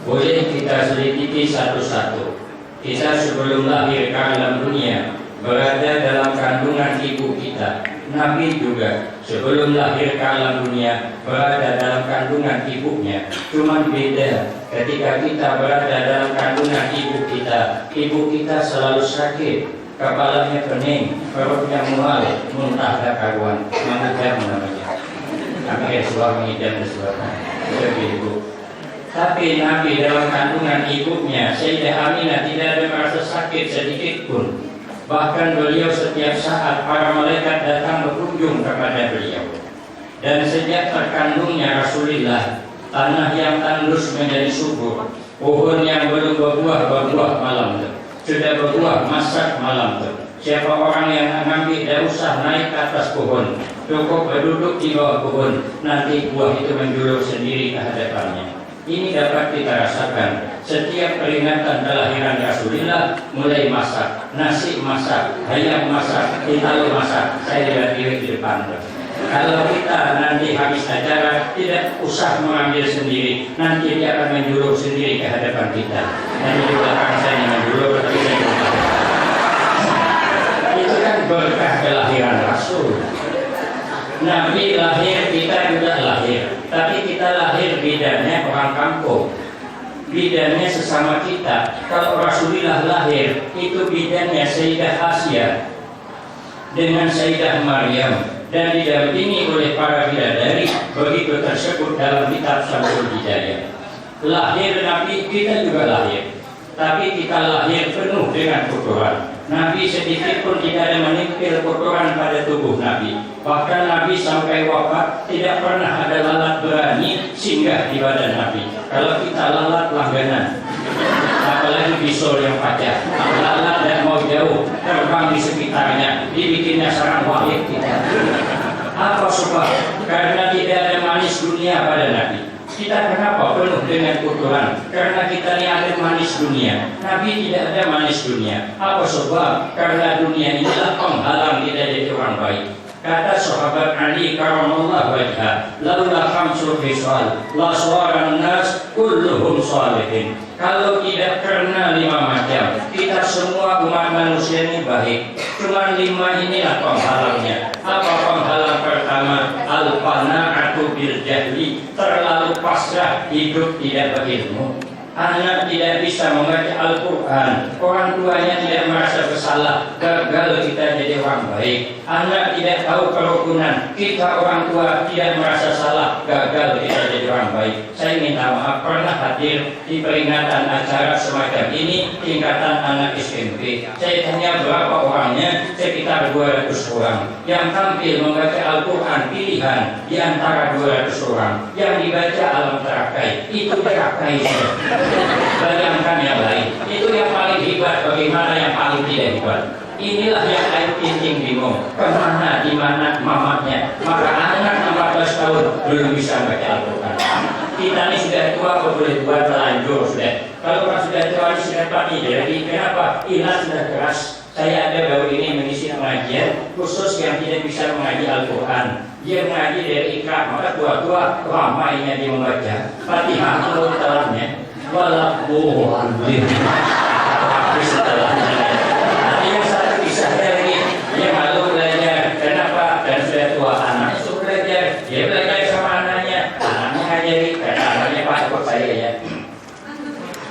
Boleh kita selidiki satu-satu. Kita sebelum lahir ke alam dunia berada dalam kandungan ibu kita. Nabi juga sebelum lahir ke alam dunia berada dalam kandungan ibunya. Cuman beda ketika kita berada dalam kandungan ibu kita selalu sakit, kepalanya pening, perutnya mual, muntah tak karuan, mengidam namanya. Kami suami dan suami begitu. Tapi Nabi dalam kandungan ibunya Sayyidah Aminah tidak ada merasa sakit sedikit pun. Bahkan beliau setiap saat para malaikat datang berkunjung kepada beliau. Dan sejak terkandungnya Rasulullah, tanah yang tandus menjadi subur, pohon yang belum berbuah malam itu, sudah berbuah masak malam itu. Siapa orang yang Nabi tidak usah naik ke atas pohon, cukup berduduk di bawah pohon, nanti buah itu menjulur sendiri ke hadapannya. Ini dapat kita rasakan setiap peringatan kelahiran Rasulullah, mulai masak, nasi masak, ayam masak, kita masak, saya lihat diri di depan. Kalau kita nanti habis acara tidak usah mengambil sendiri, nanti dia akan menjulur sendiri ke hadapan kita. Dan di belakang saya menjulur, tapi saya lupa. Itu kan berkah kelahiran Rasul. Nabi lahir, kita juga lahir. Tapi kita lahir bidannya orang kampung, bidannya sesama kita. Kalau Rasulullah lahir, itu bidannya Sayyidah Asia dengan Sayyidah Maryam, dan didampingi oleh para bidadari. Begitu tersebut dalam kitab Syamsul Hidayah. Lahir Nabi, kita juga lahir, tapi kita lahir penuh dengan kotoran. Nabi sedikit pun tidak ada menipil kotoran pada tubuh Nabi. Bahkan Nabi sampai wafat tidak pernah ada lalat berani singgah di badan Nabi. Kalau kita lalat langganan, apalagi bisol yang pajak, lalat dan mau jauh terbang di sekitarnya, dibikinnya sarang wahid kita. Apa sebab? Karena tidak ada manis dunia pada Nabi. Kita kenapa penuh dengan kotoran? Karena kita ini ada manis dunia. Nabi tidak ada manis dunia. Apa sebab? Karena dunia inilah penghalang kita jadi orang baik. Kata sahabat Ali karamallahu wajhah, laula khamsul khisal la sawaran nas kulluhum salihin. Kalau tidak karena 5 macam, kita semua umat manusia ini baik. Cuma 5 inilah penghalangnya. Apa penghalang pertama? Al-qana'atu bil jahli, terlalu pasrah, hidup tidak berilmu. Anak tidak bisa membaca Al-Quran, orang tuanya tidak merasa bersalah, gagal kita jadi orang baik. Anak tidak tahu kerukunan, kita orang tua tidak merasa salah, gagal kita jadi orang baik. Saya minta maaf pernah hadir di peringatan acara semacam ini tingkatan anak SMP. Saya tanya berapa orangnya, sekitar 200 orang. Yang tampil membaca Al-Quran pilihan di antara 200 orang. Yang dibaca Alam Terakai, itu terakai. Bayangkan yang lain, itu yang paling hebat, bagaimana yang paling tidak hebat. Inilah yang Ayu Tinting bingung, kemana, di mana mamanya. Maka anak 14 tahun belum bisa baca Al-Quran. Kita ini sudah tua, boleh buat telanjur sudah. Kalau orang sudah tua ini sudah pati, jadi kenapa? Ilah sudah keras. Saya ada baru ini mengisi pengajian khusus yang tidak bisa mengaji Al-Quran. Dia mengaji dari Iqra, maka tua-tua ramainya dia membaca Fatihah menurut dalamnya. Walakbu'allim. Tapi setelahnya yang satu kisahnya lagi, dia malu belajar. Kenapa? Dan sudah tua, anaknya suruh belajar. Dia belajar sama anaknya ngajari. Kata anaknya, Pak, ikut saya ya.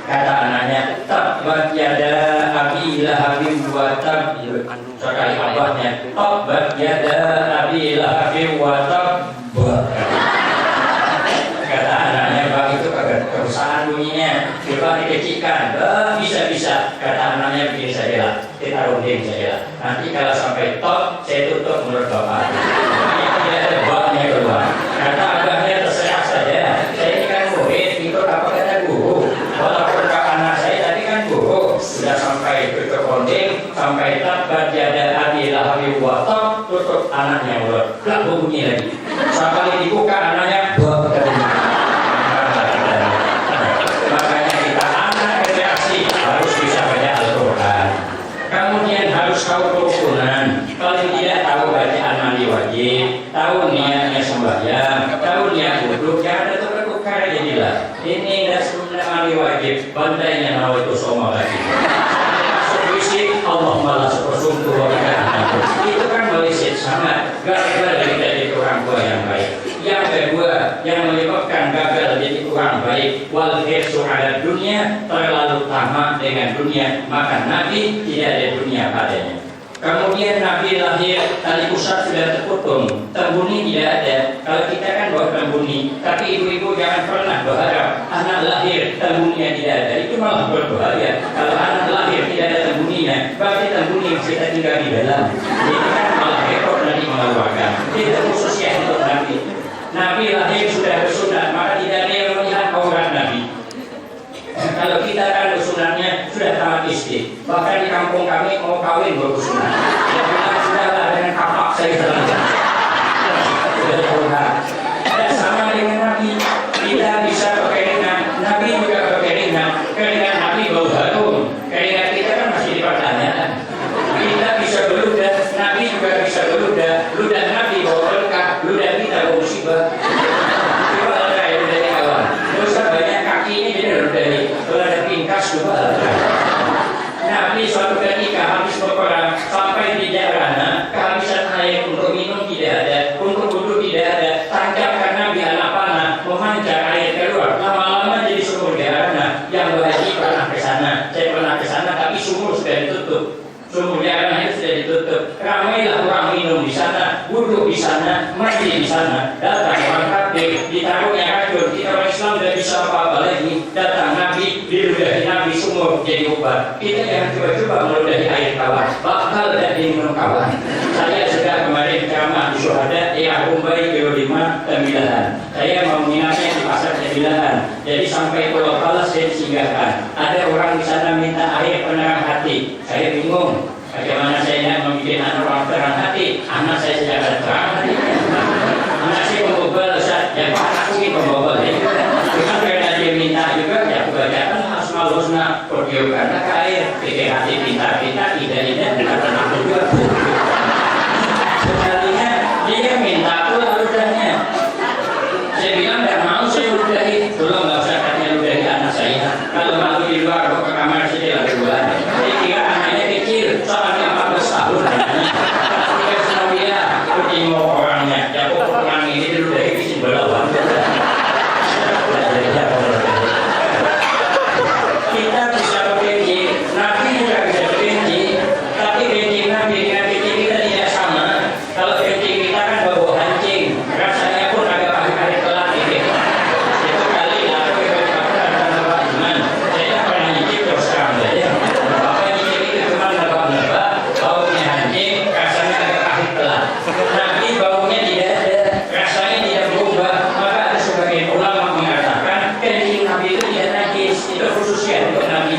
Kata anaknya, tabbat yada abi lahabim wa tab. Sekali abahnya, tabbat yada abi lahabim wa tab. Kata anaknya, Pak, itu perusahaan bunyinya, coba dikecilkan, bisa. Kata anaknya, begini saja lah, kita runding saja lah. Nanti kalau sampai top, saya tutup mulut bapak. Ini tidak ada babnya keluar. Kata abahnya, terserah saja. Saya ini kan murid, ikut apa kata guru. Walaupun kata anak saya tadi kan guru, sudah sampai tutup runding, sampai tabbat yada abi lahabim wa tab, tutup anaknya mulut. Lah bunyi lagi. Sekali dibuka anaknya, kemudian harus tahu kerukunan, paling tidak tahu bacaan mandi wajib, tahu niatnya sembahyang, tahu niat wudhu, jangan ada tukar-tukar jadilah. Ini tidak sebenarnya sekali wajib, bantainya nawaitu soma lagi. Puisi Allah malah sepersungguh itu kan meleset sangat gara-gara dari jadi orang tua yang baik. Yang kedua yang menyebabkan gagal jadi orang baik, wal hirsu ala dunia, terlalu tamak dengan dunia, maka Nabi tidak ada dunia padanya. Kemudian Nabi lahir, tali pusat sudah terpotong, tembuni tidak ada. Kalau kita kan bawa tembuni, tapi ibu-ibu jangan pernah berharap anak lahir tembuninya tidak ada. Itu malah berbahaya. Kalau anak lahir tidak ada tembuninya, berarti tembuni yang kita tinggal di dalam. Itu kan malah repot nanti mengeluarkan. Itu khususnya untuk Nabi. Nabi lahir sudah bersunat, maka tidak ada yang melihat aurat Nabi. Kalau kita kan bersunatnya sudah tamat istri. Bahkan di kampung kami mau kawin baru sunat. Ya bilang sudahlah dengan kapak saya saja. Sudah berhak. Dan sama dengan Nabi, kita bisa berkeringat. Nabi juga berkeringat. Keringat Nabi bau harum. Keringat kita kan masih dipertanyakan. Kita bisa beludah, Nabi juga bisa beludah. Ludah Nabi bau berkah, ludah kita bau musibah. Coba ada ludahnya kawan. Dosa banyak kaki ini jadi ludahnya. Kalau ada pingkas coba. Nabi suatu ketika habis berperang sampai di daerahnya kehabisan air untuk minum tidak ada, untuk wudhu tidak ada. Tancapkan Nabi anak panah memancar air keluar. Lama-lama jadi sumur daerahnya. Yang berhaji pernah ke sana, saya pernah ke sana tapi sumur sudah ditutup. Sumur daerahnya itu sudah ditutup. Ramailah orang minum di sana, wudhu di sana, mandi di sana. Datang orang kafir, ditaruhnya racun. Kita orang Islam tidak bisa apa-apa lagi. Datang Nabi, diludahi Nabi sumur jadi obat. Kita jangan coba-coba meludahi air kawan. Bakal dan minum kawan. Saya sudah kemarin ceramah di Syuhada, Rumbai Kilo 5 Tembilahan. Saya mau menginapnya di pasar Tembilahan. Jadi sampai Pulau Palas saya singgahkan. Ada orang di sana minta air penerang hati. Saya bingung. Bagaimana saya membuat anak orang terang hati? Anak saya tidak ada terang hati. Anak saya pembobal, ya Pak, aku ini pembobal. Cuma karena dia minta juga, ya kebanyakan Asmaul Husna, Kodeo karena air, pikir hati pintar-pintar, tidak dengan tenang juga. Sekalinya dia minta pula ludahnya. Saya bilang tidak mau saya ludahi, tolong nggak usah katanya ludahi anak saya. Kalau mau di luar, ke kamar saya dua. Saya kira anaknya kecil, soalnya 14 tahun. Ketika sama dia, aku tengok orangnya, ya kok orang ini diludahi di sini berlawan. Kita bisa berjanji, Nabi juga bisa berjanji, tapi janji Nabi dengan janji kita tidak sama. Kalau janji kita kan bau hancing, rasanya pun agak pahit-pahit telat ini. Itu kali aku ada Pak Iman, saya pernah nyicip terus terang saja. Bapak nyicip itu cuma nebak-nebak, baunya hancing, rasanya agak pahit telat. Nabi baunya tidak ada, rasanya tidak berubah. Maka ada sebagian ulama mengatakan kencing Nabi itu tidak najis, itu khususnya untuk Nabi.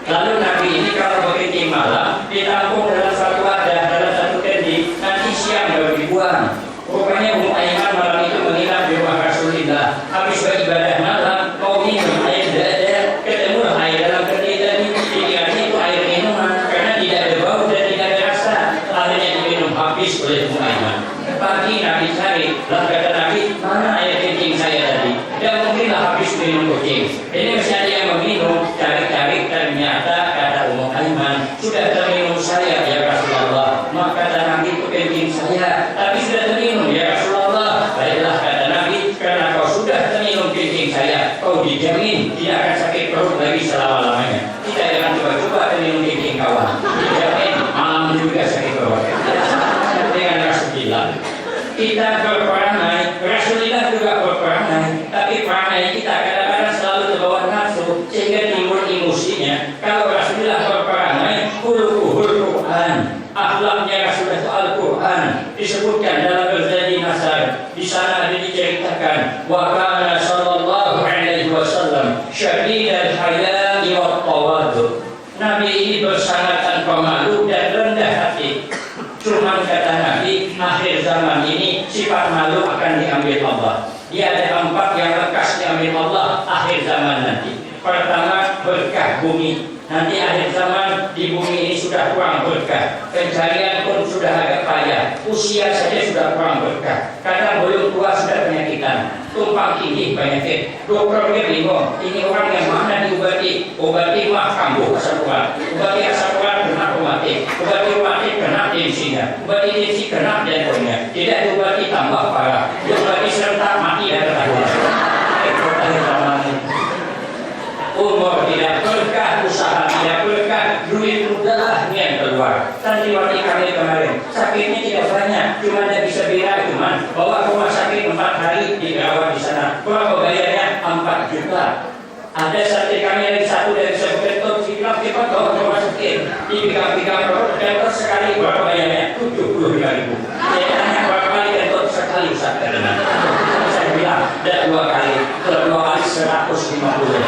Lalu Nabi ini kalau berkencing malam ditampung dalam satu wadah, dalam satu kendi, nanti siang baru dibuang. Rupanya Aiman malam itu menginap di rumah Rasulullah. Habis beribadah malam, mau minum air tidak ada, ketemu air dalam kendi tadi, dikiranya itu air minuman karena tidak ada bau dan tidak ada rasa. Akhirnya diminum habis oleh Aiman. Pagi Nabi cari, lah kata Nabi, mana air kencing saya tadi? Dan mungkinlah habis minum kucing. Ini masih ada yang meminum, cari-cari ternyata kata Aiman, sudah terminum saya ya Rasulullah. Maka kata Nabi itu kencing saya, tapi sudah terminum ya Rasulullah. Baiklah kata Nabi, karena kau sudah terminum kencing saya, kau dijamin tidak akan sakit perut lagi selama-lamanya. Kita jangan coba-coba terminum kencing kawan. Dijamin malam juga sakit perut. Dengan Rasulullah kita berperangai, Rasulullah juga berperangai, tapi perangai kita kadang-kadang selalu terbawa nafsu sehingga timbul emosinya. Kalau Rasulullah berperangai, khuluquhul Quran, akhlaknya Rasulullah itu Al-Quran, disebutkan dalam Ghazali Nasar. Di sana ada diceritakan wa kana sallallahu alaihi wasallam syadidal hayai wat tawadhu. Nabi ini bersangat pemalu dan rendah hati. Cuma kata Nabi, akhir zaman ini sifat malu akan diambil Allah. Dia ada 4 yang lekas diambil Allah akhir zaman nanti. Pertama, berkah bumi. Nanti akhir zaman di bumi ini sudah kurang berkah. Pencarian pun sudah agak payah. Usia saja sudah kurang berkah. Kadang belum tua sudah penyakitan. Tumpang tinggi penyakit. Dokternya bingung. Ini orang yang mana obati mah kambuh kesapuan, obati kesapuan kena romatik, obati romatik kena tensinya, obati tensi kena jantungnya, tidak diobati tambah parah, diobati serentak mati dan ketahuan. Umur tidak berkah, usaha tidak berkah, duit udahlah yang keluar. Santriwati kami kemarin sakitnya tidak banyak, cuma dia bisa bilang cuman bawa ke rumah sakit 4 hari dirawat di sana. Berapa bayarnya? 4 juta. Ada santri kami yang satu dari sebuah bilang kita bawa ke rumah sakit, dipegang-pegang dokter sekali berapa bayarnya? 75.000. Saya tanya berapa kali dokter sekali Ustaz? Saya bilang tidak 2 kali, kalau 2 kali 150.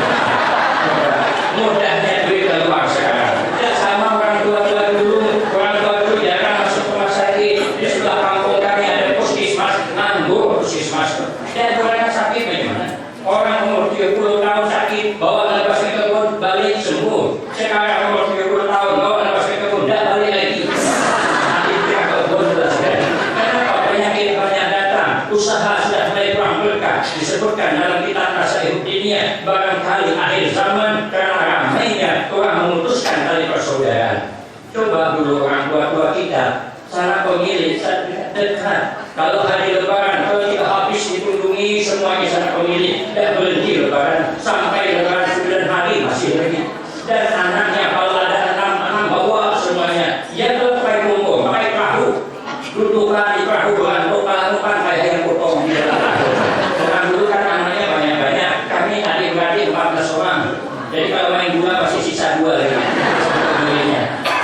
Mudahnya duit keluar sekarang. Tidak sama orang tua dulu. Orang tua dulu jarang masuk rumah sakit. Di sebelah kampung kami ada puskesmas, nganggur puskesmas. Dan orang sakit bagaimana? Orang umur 30 tahun sakit, bawa lepas ke kebun, balik sembuh. Sekarang umur 30 tahun, bawa lepas ke kebun, tidak balik lagi. Nanti kita kebun jelaskan. Kenapa penyakit banyak datang? Usaha sudah mulai kurang berkah. Disebutkan dalam kitab Tasawuf Dunia, barangkali akhir zaman karena ramainya orang memutuskan tali persaudaraan. Coba dulu orang tua-tua kita sana pemilih dekat. Kalau hari Lebaran kalau tidak habis dikunjungi semuanya sana pemilih, tidak berhenti Lebaran sampai Lebaran 9 hari masih lagi. Dan anaknya kalau ada anak bawa semuanya, ya kalau pakai kumpul, pakai perahu, duduklah di perahu dengan bukan kayak yang potong di dalam perahu. Orang dulu kan anaknya banyak-banyak, kami adik-beradik 14 orang. Jadi kalau main bola masih sisa 2 lagi.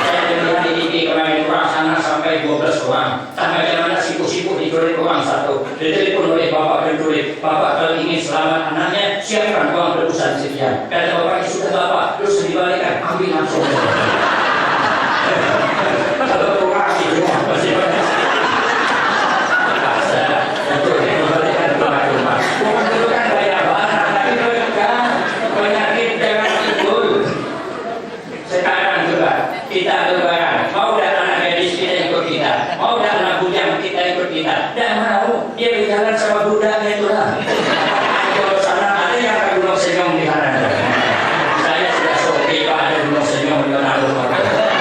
Saya melihat di TV kemarin orang sana sampai 12 orang. Sampai mana sibuk-sibuk diculik orang satu. Ditelepon oleh bapak penculik. Bapak kalau ingin selamat anaknya, siapkan uang tebusan sekian. Kata bapaknya sudah bapak, terus dibalikan, ambil langsung. Kalau orang itu masih banyak. Betul, dibalikan ke rumah. Bukan itu kan banyak barang, tapi berkah. Penyakit jangan timbul. Sekarang juga kita Lebaran, mau dan anak gadis kita ikut kita, mau dan anak bujang kita ikut kita. Dan mau dia berjalan sama budaknya itu lah. Kalau sana ada yang akan gunung senyum di sana. Saya sudah sopi pak ada gunung senyum di mana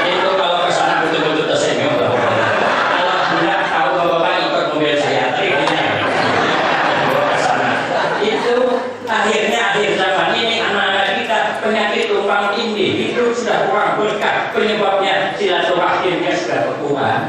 itu kalau ke sana betul-betul tersenyum. Kalau budak tahu bapak ikut mobil saya, ke sana. Itu akhirnya akhir zaman ini anak-anak kita penyakit tumpang tindih itu sudah kurang berkah, penyebabnya silaturahimnya sudah berkurang.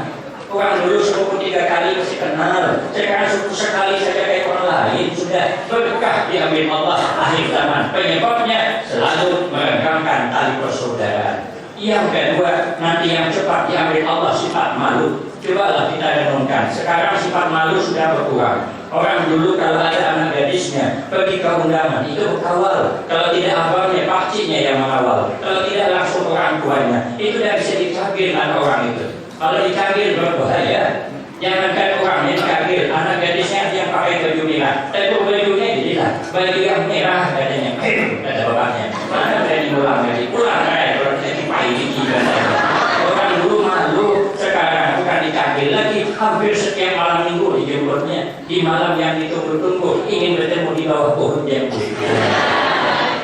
Orang dulu sepupu 3 kali masih kenal, sekarang sepupu sekali saja kayak orang lain, sudah berkah diambil Allah akhir zaman. Penyebabnya selalu meregangkan tali persaudaraan. Yang kedua, nanti yang cepat diambil Allah sifat malu. Cobalah kita renungkan, sekarang sifat malu sudah berkurang. Orang dulu kalau ada anak gadisnya pergi ke undangan itu berkawal. Kalau tidak abangnya, pakciknya yang mengawal. Kalau tidak langsung orang tuanya, itu tidak bisa dicagil anak orang itu. Kalau dicagil berbahaya. Jangankan orang yang dicagil, anak gadisnya yang pakai baju merah, tapi bajunya dilihat baju yang merah katanya. Kata bapaknya, mana berani pulang lagi? Pulang kayak orang jadi pahit orang dulu malu, sekarang bukan dicagil lagi. Hampir setiap malam minggu dijemputnya di malam yang ditunggu-tunggu, ingin bertemu di bawah pohon jambu.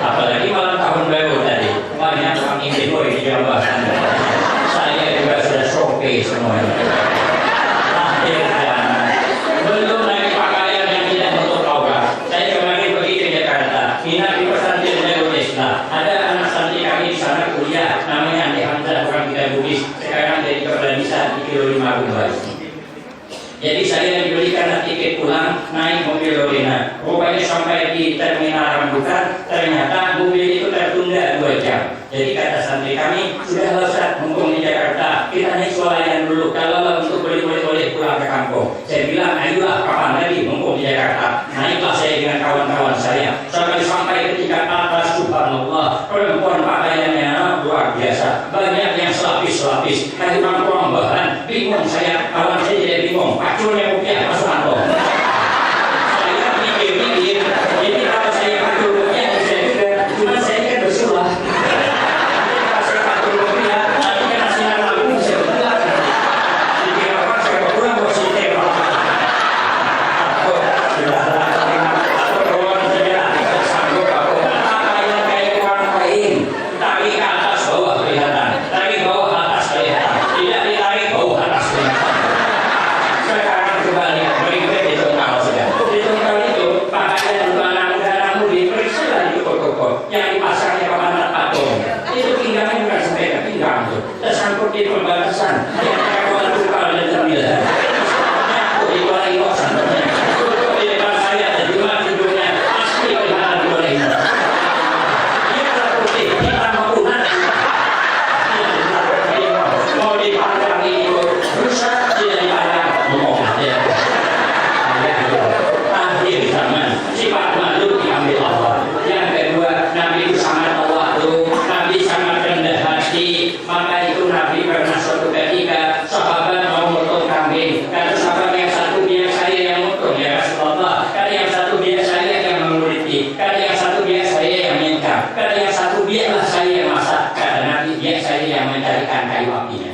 Apalagi malam tahun baru tadi, banyak orang ingin di Jawa sana. Saya juga sudah sope semuanya. Belum lagi pakaian yang tidak menutup aurat. Saya kemarin pergi ke Jakarta, minat di pesantren Darul Islam. Ada anak santri kami di sana kuliah, namanya Andi Hamzah, orang kita Bugis. Sekarang jadi kepala desa di Kilo 5 Rumbai. Jadi saya dibelikan tiket pulang naik mobil Lorena. Rupanya sampai di terminal Rambutan, ternyata mobil itu tertunda 2 jam. Jadi kata santri kami, sudah Ustaz, mumpung di Jakarta, kita naik swalayan dulu. Kalau untuk boleh pulang ke kampung. Saya bilang, ayolah kapan lagi mumpung di Jakarta. Naiklah saya dengan kawan-kawan saya. Sampai ke tingkat atas, subhanallah, perempuan pakaiannya luar biasa. Banyak yang selapis-selapis, kayak orang bahan. Bingung saya, kawan saya jadi bingung. Paculnya rupiah masuk kantong. Saya mikir-mikir, jadi kalau saya pacul rupiah, saya juga, cuma saya kan bersulah. Kalau saya pacul rupiah, nanti kan asinan lalu saya bergerak. Jadi apa saya berpulang positif. Sudahlah, orang saja sanggup apa yang kayak orang lain. satu, biarlah saya yang masak, kata Nabi, biar saya yang mencarikan kayu apinya.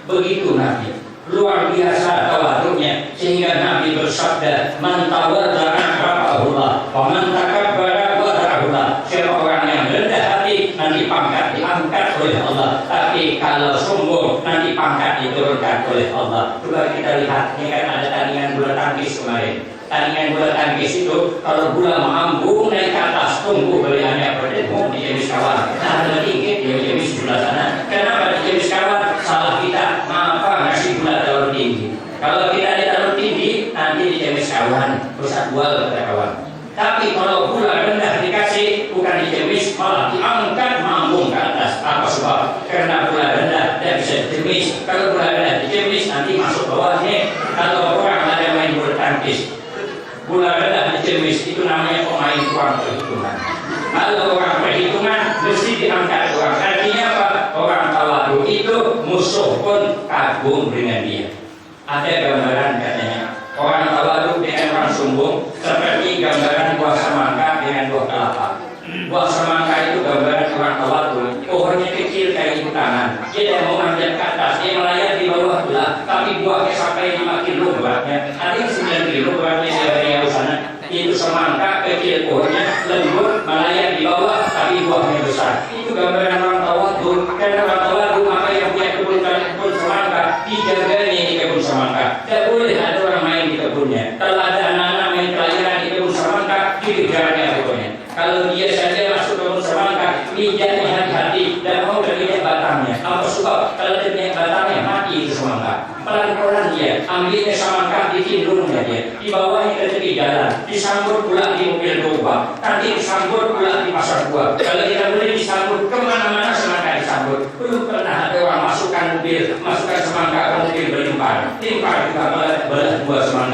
Begitu Nabi, luar biasa tawadhunya, sehingga Nabi bersabda, man tawadda'a rafa'ahullah wa man takabbara wada'ahullah. Siapa orang yang rendah hati nanti pangkat diangkat oleh Allah, tapi kalau sombong nanti pangkat diturunkan oleh Allah. Coba kita lihat, ini kan ada tandingan bulu tangkis kemarin. Tandingan bulu tangkis itu kalau bola mengambung naik ke atas, tunggu beliannya berdemo di jenis kawan. Nah, tinggi di jenis sebelah sana. Kenapa di jenis kawan? Salah kita, mengapa ngasih bola terlalu tinggi? Kalau kita terlalu tinggi, nanti di jenis kawan, rusak bual pada kawan. Tapi kalau bola rendah dikasih, bukan di jenis, malah diangkat mengambung ke atas. Apa sebab? Karena bola rendah tidak bisa dijemis. Kalau bola rendah dijemis, nanti masuk bawahnya. Kalau orang ada main bulu tangkis, bola rendah dijemis, itu namanya pemain kurang perhitungan. Kalau orang perhitungan mesti diangkat orang. Artinya apa? Orang tawadhu itu musuh pun kagum dengan dia. Ada gambaran katanya, orang tawadhu dengan orang sombong seperti gambaran buah semangka dengan buah kelapa. Buah semangka itu gambaran orang tawadhu. Pohonnya kecil kayak ibu tangan, dia tidak mau manjat ke atas, dia melayar di bawah belah, tapi buahnya sampai 5 kilo beratnya, ada yang 9 kilo beratnya dari sana. Itu semangka kecil, pohonnya lembut, melayar di bawah, tapi buahnya besar. Itu gambaran orang tawadhu. Karena orang tawadhu, maka yang punya kebun semangka dijaganya di kebun semangka. Tidak boleh ada orang main di kebunnya. Kalau ada anak-anak main pelajaran di kebun semangka, dikejarnya pokoknya. Kalau dia saja masuk kebun semangka, mijatnya hati-hati dan mau terlihat batangnya. Apa sebab? Kalau terlihat batangnya mati itu semangka. Pelan-pelan dia ambilnya semangka di tindungnya dia, di bawahnya ke tepi jalan, disambut pula di mobil domba, nanti disambut pula di pasar buah. Kalau kita boleh disambut kemana-mana semangka disambut. Belum pernah ada orang masukkan mobil, masukkan semangka ke mobil berlimpah, limpah juga belah buah semangka.